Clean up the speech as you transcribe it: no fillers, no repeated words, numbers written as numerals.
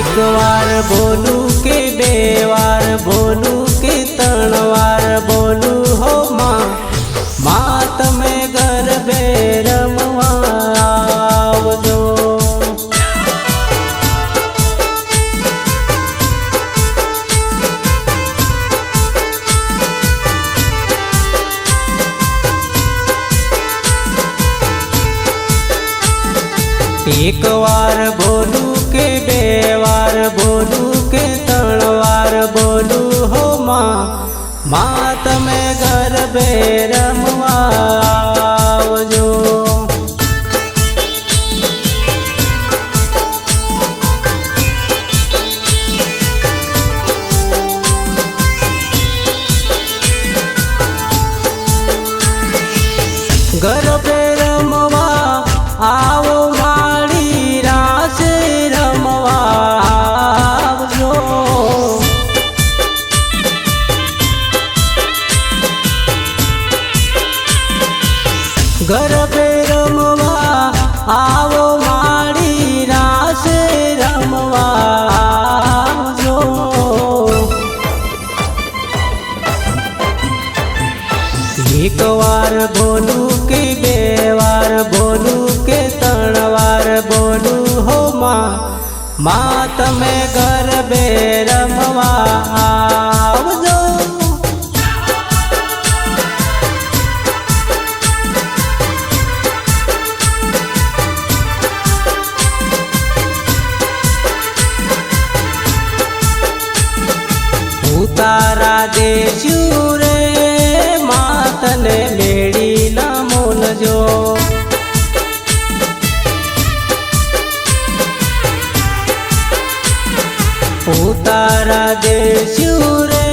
एक वार बोलू के बे वार बोलू के त्रण वार बोलू हो माँ तमे गरबे रमवा आवजो। एक वार बोलू के बे वार बोलू के त्रण वार बोलू हो माँ तमे गरबे रमवा आवजो। गरबे रमवा आओ मारी रास रमवा आवजो। गरबे रमवा आओ मारी रास रमवा आवजो। एक वार बोलू के बे वार बोलू के त्रण वार बोलू हो माँ तमे गरबे रमवा आवजो। उतारा देशू रे मातने लेडी ना मोलजो। उतारा देशू रे